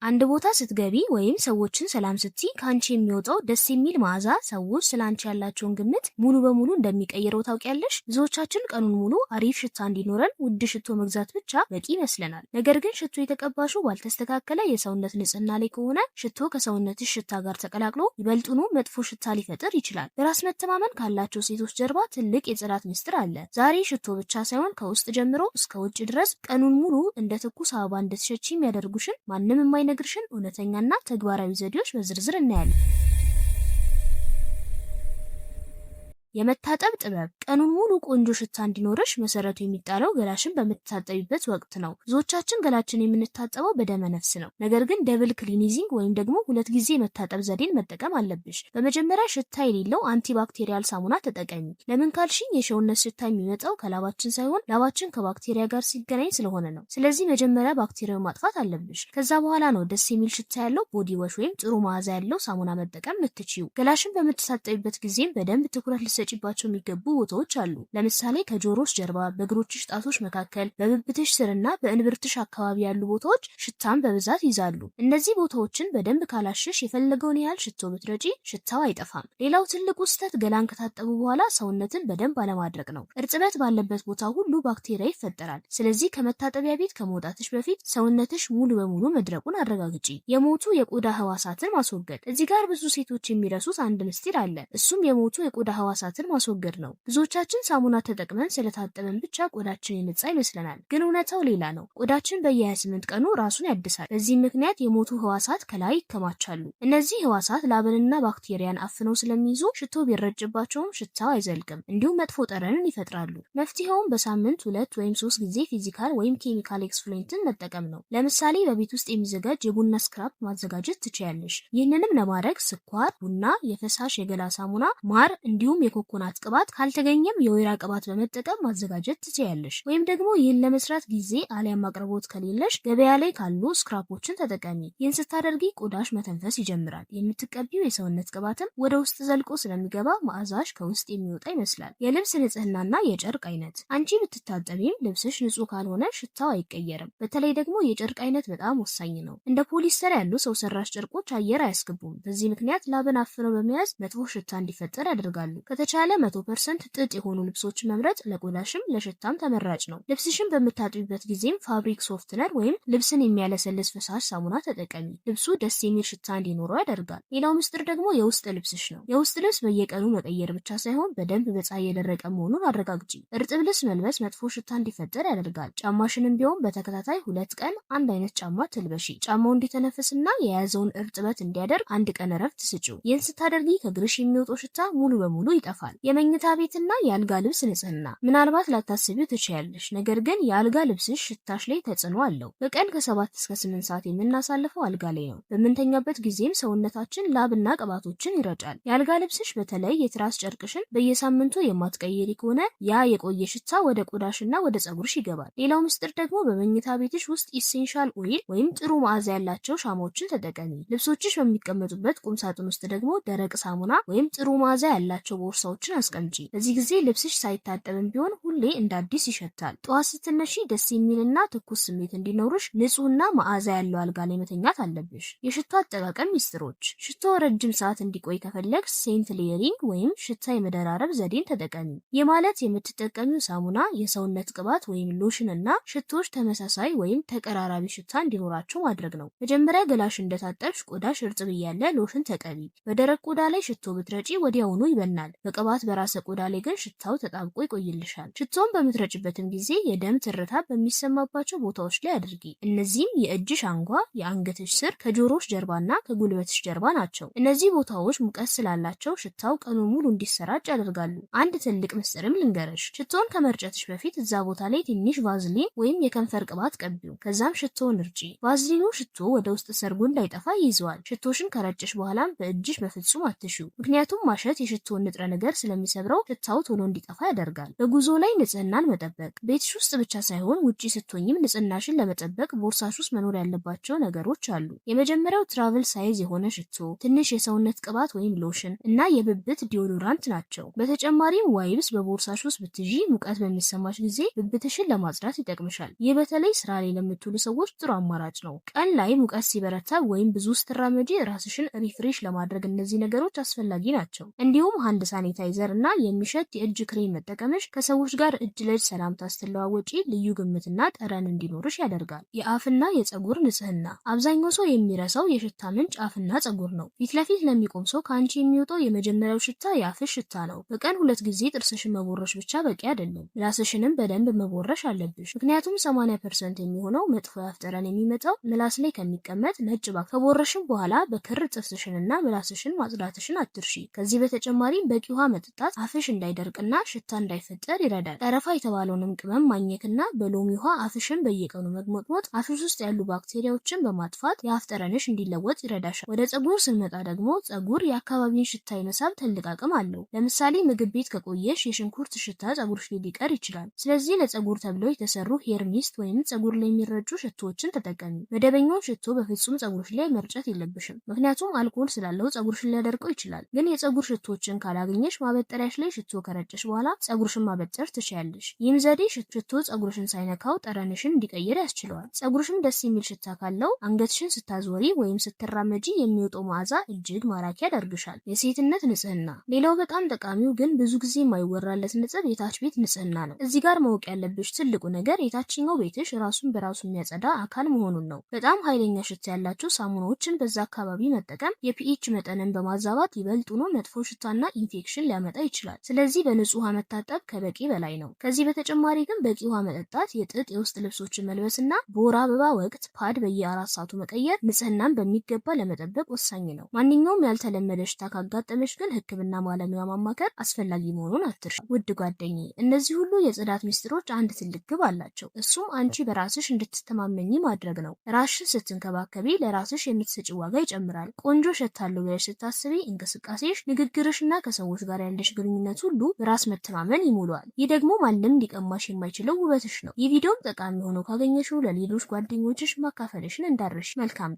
አንድ ቦታ ስትገቢ ወይም ሰዎችን ሰላም ስትይ ካንቺ የሚወጣው ደስ የሚል መዓዛ ሰዎች ስላንቺ ያላቸውን ግምት ሙሉ በሙሉ እንደሚቀይረው ታውቂያለሽ? ብዙዎቻችን ቀኑን ሙሉ አሪፍ ሽታ እንዲኖረን ውድ ሽቶ መግዛት ብቻ በቂ ይመስለናል። ነገር ግን ሽቶ የተቀባሽው ባልተስተካከለ የሰውነት ንጽህና ላይ ከሆነ ሽቶ ከሰውነትሽ ሽታ ጋር ተቀላቅሎ ይበልጡኑ መጥፎ ሽታ ሊፈጥር ይችላል። በራስ መተማመን ካላቸው ሴቶች ጀርባ ትልቅ የጽዳት ምስጢር አለ። ዛሬ ሽቶ ብቻ ሳይሆን ከውስጥ ጀምሮ እስከ ውጭ ድረስ ቀኑን ሙሉ እንደ ትኩስ አበባ እንድትሸቺ የሚያደርጉሽን ማንም የማይነግርሽን እውነተኛና ተግባራዊ ዘዴዎች በዝርዝር እናያለን። የመታጠብ ጥበብ። ቀኑን ሙሉ ቆንጆ ሽታ እንዲኖርሽ መሰረቱ የሚጣለው ገላሽን በምትታጠቢበት ወቅት ነው። ብዙዎቻችን ገላችን የምንታጠበው በደመ ነፍስ ነው። ነገር ግን ደብል ክሊኒዚንግ ወይም ደግሞ 2 ጊዜ መታጠብ ዘዴን መጠቀም አለብሽ። በመጀመሪያ ሽታ የሌለው አንቲባክቴሪያል ሳሙና ተጠቀሚ። ለምን ካልሽኝ የሰውነት ሽታ የሚመጣው ከላባችን ሳይሆን ላባችን ከባክቴሪያ ጋር ሲገናኝ ስለሆነ ነው። ስለዚህ መጀመሪያ ባክቴሪያውን ማጥፋት አለብሽ። ከዛ በኋላ ነው ደስ የሚል ሽታ ያለው ቦዲ ወሽ ወይም ጥሩ መዓዛ ያለው ሳሙና መጠቀም ምትችይው። ገላሽን በምትታጠቢበት ጊዜም በደንብ ትኩረት ሊሰጪባቸው የሚገቡ ቦታዎች አሉ። ለምሳሌ ከጆሮሽ ጀርባ፣ በእግሮችሽ ጣቶች መካከል፣ በብብትሽ ስርና በእንብርትሽ አካባቢ ያሉ ቦታዎች ሽታን በብዛት ይዛሉ። እነዚህ ቦታዎችን በደንብ ካላሸሽ የፈለገውን ያህል ሽቶ ብትረጪ ሽታው አይጠፋም። ሌላው ትልቁ ስህተት ገላን ከታጠቡ በኋላ ሰውነትን በደንብ አለማድረቅ ነው። እርጥበት ባለበት ቦታ ሁሉ ባክቴሪያ ይፈጠራል። ስለዚህ ከመታጠቢያ ቤት ከመውጣትሽ በፊት ሰውነትሽ ሙሉ በሙሉ መድረቁን አረጋግጪ። የሞቱ የቆዳ ህዋሳትን ማስወገድ። እዚህ ጋር ብዙ ሴቶች የሚረሱት አንድ ምስጢር አለ። እሱም የሞቱ የቆዳ ህዋሳትን ማስወገድ ነው። ብዙዎቻችን ሳሙና ተጠቅመን ስለታጠበን ብቻ ቆዳችን የነጻ ይመስለናል። ግን እውነታው ሌላ ነው። ቆዳችን በየ28 ቀኑ ራሱን ያድሳል። በዚህ ምክንያት የሞቱ ህዋሳት ከላይ ይከማቻሉ። እነዚህ ህዋሳት ላብንና ባክቴሪያን አፍነው ስለሚይዙ ሽቶ ቢረጭባቸውም ሽታው አይዘልቅም፣ እንዲሁም መጥፎ ጠረንን ይፈጥራሉ። መፍትሄውም በሳምንት 2 ወይም 3 ጊዜ ፊዚካል ወይም ኬሚካል ኤክስፍሉዌንትን መጠቀም ነው። ለምሳሌ በቤት ውስጥ የሚዘጋጅ የቡና ስክራፕ ማዘጋጀት ትችያለሽ። ይህንንም ለማድረግ ስኳር፣ ቡና፣ የፈሳሽ የገላ ሳሙና፣ ማር እንዲሁም የኮኮናት ቅባት ካልተገኘም የወይራ ቅባት በመጠቀም ማዘጋጀት ትችያለሽ። ወይም ደግሞ ይህን ለመስራት ጊዜ አሊያም አቅርቦት ከሌለሽ ገበያ ላይ ካሉ ስክራፖችን ተጠቀሚ። ይህን ስታደርጊ ቆዳሽ መተንፈስ ይጀምራል። የምትቀቢው የሰውነት ቅባትም ወደ ውስጥ ዘልቆ ስለሚገባ መዓዛሽ ከውስጥ የሚወጣ ይመስላል። የልብስ ንጽህናና የጨርቅ አይነት። አንቺ ብትታጠቢም ልብስሽ ንጹህ ካልሆነ ሽታው አይቀየርም። በተለይ ደግሞ የጨርቅ አይነት በጣም ወሳኝ ነው። እንደ ፖሊስተር ያሉ ሰው ሰራሽ ጨርቆች አየር አያስገቡም። በዚህ ምክንያት ላብን አፍነው በመያዝ መጥፎ ሽታ እንዲፈጠር ያደርጋሉ። ከተቻለ 100% ጥጥ የሆኑ ልብሶችን መምረጥ ለቆዳሽም ለሽታም ተመራጭ ነው። ልብስሽን በምታጥቢበት ጊዜም ፋብሪክ ሶፍትነር ወይም ልብስን የሚያለሰልስ ፈሳሽ ሳሙና ተጠቀሚ። ልብሱ ደስ የሚል ሽታ እንዲኖረው ያደርጋል። ሌላው ምስጢር ደግሞ የውስጥ ልብስሽ ነው። የውስጥ ልብስ በየቀኑ መቀየር ብቻ ሳይሆን በደንብ በፀሐይ የደረቀ መሆኑን አረጋግጪ። እርጥብ ልብስ መልበስ መጥፎ ሽታ እንዲፈጠር ያደርጋል። ጫማሽንም ቢሆን በተከታታይ 2 ቀን አንድ አይነት ጫማ ትልበሺ። ጫማው እንዲተነፍስና የያዘውን እርጥበት እንዲያደርግ 1 ቀን እረፍት ስጪው። ይህን ስታደርጊ ከእግርሽ የሚወጣው ሽታ ሙሉ በሙሉ ይጠፋል። የመኝታ ቤትና የአልጋ ልብስ ንጽህና። ምናልባት ላታስቢው ትችያለሽ፣ ነገር ግን የአልጋ ልብስሽ ሽታሽ ላይ ተጽዕኖ አለው። በቀን ከ7 እስከ 8 ሰዓት የምናሳልፈው አልጋ ላይ ነው። በምንተኛበት ጊዜም ሰውነታችን ላብና ቅባቶችን ይረጫል። የአልጋ ልብስሽ በተለይ የትራስ ጨርቅሽን በየሳምንቱ የማትቀይሪ ከሆነ ያ የቆየ ሽታ ወደ ቆዳሽና ወደ ፀጉርሽ ይገባል። ሌላው ምስጢር ደግሞ በመኝታ ቤትሽ ውስጥ ኢሴንሻል ኦይል ወይም ጥሩ መዓዛ ያላቸው ሻማዎችን ተጠቀሚ። ልብሶችሽ በሚቀመጡበት ቁም ሳጥን ውስጥ ደግሞ ደረቅ ሳሙና ወይም ጥሩ መዓዛ ያላቸው ቦርሳዎችን አስቀምጪ። በዚህ ጊዜ ልብስሽ ሳይታጠብም ቢሆን ሁሌ እንደ አዲስ ይሸታል። ጠዋት ስትነሺ ደስ የሚልና ትኩስ ስሜት እንዲኖርሽ ንጹህና መዓዛ ያለው አልጋ ላይ መተኛት አለብሽ። የሽቶ አጠቃቀም ሚስጥሮች። ሽቶ ረጅም ሰዓት እንዲቆይ ከፈለግ ሴንት ሌየሪንግ ወይም ሽታ የመደራረብ ዘዴን ተጠቀሚ። ይህ ማለት የምትጠቀሚው ሳሙና፣ የሰውነት ቅባት ወይም ሎሽን እና ሽቶዎች ተመሳሳይ ወይም ተቀራራቢ ሽታ እንዲኖራቸው ማድረግ ነው። መጀመሪያ ገላሽ እንደታጠብሽ ቆዳሽ እርጥብ እያለ ሎሽን ተቀቢ። በደረቅ ቆዳ ላይ ሽቶ ብትረጪ ወዲያውኑ ይበናል። በቅባት በራሰ ቆዳ ላይ ግን ሽታው ተጣብቆ ይቆይልሻል። ሽቶውን በምትረጭበትም ጊዜ የደም ትርታ በሚሰማባቸው ቦታዎች ላይ አድርጊ። እነዚህም የእጅሽ አንጓ፣ የአንገትሽ ስር፣ ከጆሮሽ ጀርባና ከጉልበትሽ ጀርባ ናቸው። እነዚህ ቦታዎች ሙቀት ስላላቸው ሽታው ቀኑን ሙሉ እንዲሰራጭ ያደርጋሉ። አንድ ትልቅ ምስጢርም ልንገርሽ። ሽቶውን ከመርጨትሽ በፊት እዛ ቦታ ላይ ትንሽ ቫዝሊን ወይም የከንፈር ቅባት ቀቢው። ከዛም ሽቶውን እርጪ። ቫዝሊኑ ሽቶ ወደ ውስጥ ሰርጎ እንዳይጠፋ ይይዘዋል። ሽቶሽን ከረጨሽ በኋላም በእጅሽ በፍጹም አትሺው፣ ምክንያቱም ማሸት የሽቶውን ንጥረ ነገር ነገር ስለሚሰብረው ሽታው ቶሎ እንዲጠፋ ያደርጋል። በጉዞ ላይ ንጽህናን መጠበቅ። ቤትሽ ውስጥ ብቻ ሳይሆን ውጪ ስትሆኝም ንጽህናሽን ለመጠበቅ ቦርሳሽ ውስጥ መኖር ያለባቸው ነገሮች አሉ። የመጀመሪያው ትራቭል ሳይዝ የሆነ ሽቶ፣ ትንሽ የሰውነት ቅባት ወይም ሎሽን እና የብብት ዲዮዶራንት ናቸው። በተጨማሪም ዋይብስ በቦርሳሽ ውስጥ ብትይዢ ሙቀት በሚሰማሽ ጊዜ ብብትሽን ለማጽዳት ይጠቅምሻል። ይህ በተለይ ስራ ላይ ለምትውሉ ሰዎች ጥሩ አማራጭ ነው። ቀን ላይ ሙቀት ሲበረታ ወይም ብዙ ስትራመጂ ራስሽን ሪፍሬሽ ለማድረግ እነዚህ ነገሮች አስፈላጊ ናቸው። እንዲሁም ሃንድ ሳኒታይዘር እና የሚሸት የእጅ ክሬም መጠቀምሽ ከሰዎች ጋር እጅ ለእጅ ሰላምታ ስትለዋወጪ ልዩ ግምትና ጠረን እንዲኖርሽ ያደርጋል። የአፍና የፀጉር ንጽህና። አብዛኛው ሰው የሚረሳው የሽታ ምንጭ አፍና ፀጉር ነው። ፊት ለፊት ለሚቆም ሰው ከአንቺ የሚወጣው የመጀመሪያው ሽታ የአፍሽ ሽታ ነው። በቀን 2 ጊዜ ጥርስሽን መቦረሽ ብቻ በቂ አይደለም፣ ምላስሽንም በደንብ መቦረሽ አለብሽ። ምክንያቱም 80% የሚሆነው መጥፎ የአፍ ጠረን የሚመጣው ምላስ ላይ ከሚቀመጥ ነጭ ባክ። ከቦረሽም በኋላ በክር ጥርስሽንና ምላስሽን ማጽዳትሽን አትርሺ። ከዚህ በተጨማሪ በቂ ውሃ መጠጣት አፍሽ እንዳይደርቅና ሽታ እንዳይፈጠር ይረዳል። ጠረፋ የተባለውንም ቅመም ማኘክና በሎሚ ውሃ አፍሽን በየቀኑ መግሞጥሞጥ አፍሽ ውስጥ ያሉ ባክቴሪያዎችን በማጥፋት የአፍ ጠረንሽ እንዲለወጥ ይረዳሻል። ወደ ፀጉር ስንመጣ ደግሞ ፀጉር የአካባቢን ሽታ የመሳብ ትልቅ አቅም አለው። ለምሳሌ ምግብ ቤት ከቆየሽ የሽንኩርት ሽታ ፀጉርሽ ላይ ሊቀር ይችላል። ስለዚህ ለፀጉር ተብለው የተሰሩ ሄር ሚስት ወይም ፀጉር ላይ የሚረጩ ሽቶዎችን ተጠቀሚ። መደበኛውን ሽቶ በፍጹም ፀጉርሽ ላይ መርጨት የለብሽም፣ ምክንያቱም አልኮል ስላለው ፀጉርሽን ሊያደርቀው ይችላል። ግን የፀጉር ሽቶዎችን ካላገኘሽ ማበጠሪያሽ ላይ ሽቶ ከረጨሽ በኋላ ፀጉርሽን ማበጠር ትችያለሽ። ይህም ዘዴ ሽቶ ፀጉርሽን ሳይነካው ጠረንሽን እንዲቀይር ያስችለዋል። ፀጉርሽም ደስ የሚል ሽታ ካለው አንገትሽን ስታዞሪ ወይም ስትራመጂ የሚወጣው መዓዛ እጅግ ማራኪ ያደርግሻል። የሴትነት ንጽህና። ሌላው በጣም ጠቃሚው ግን ብዙ ጊዜ የማይወራለት ነጥብ የታች ቤት ንጽህና ነው። እዚህ ጋር ማወቅ ያለብሽ ትልቁ ነገር የታችኛው ቤትሽ ራሱን በራሱ የሚያጸዳ አካል መሆኑን ነው። በጣም ኃይለኛ ሽታ ያላቸው ሳሙናዎችን በዛ አካባቢ መጠቀም የፒኤች መጠንን በማዛባት ይበልጡኑ መጥፎ ሽታና ኢንፌክሽን ሊያመጣ ይችላል። ስለዚህ በንጹህ ውሃ መታጠብ ከበቂ በላይ ነው። ከዚህ በተጨማሪ ግን በቂ ውሃ መጠጣት፣ የጥጥ የውስጥ ልብሶችን መልበስና በወር አበባ ወቅት ፓድ በየ4 ሰዓቱ መቀየር ንጽህናን በሚገባ ለመጠበቅ ወሳኝ ነው። ማንኛውም ያልተለመደ ሽታ ካጋጠመሽ ግን ሕክምና ባለሙያ ማማከር አስፈላጊ መሆኑን አትርሺ። ውድ ጓደኛዬ፣ እነዚህ ሁሉ የጽዳት ሚስጥሮች አንድ ትልቅ ግብ አላቸው። እሱም አንቺ በራስሽ እንድትተማመኚ ማድረግ ነው። ራስሽን ስትንከባከቢ ለራስሽ የምትሰጪ ዋጋ ይጨምራል። ቆንጆ እሸታለሁ ብለሽ ስታስቢ እንቅስቃሴሽ፣ ንግግርሽና ከሰዎች ጋር ያለሽ ግንኙነት ሁሉ በራስ መተማመን ይሞላዋል። ይህ ደግሞ ማንም ሊቀማሽ የማይችለው ውበትሽ ነው። ይህ ቪዲዮም ጠቃሚ ሆኖ ካገኘሽው ለሌሎች ጓደኞችሽ ማካፈልሽን እንዳትረሺ። መልካም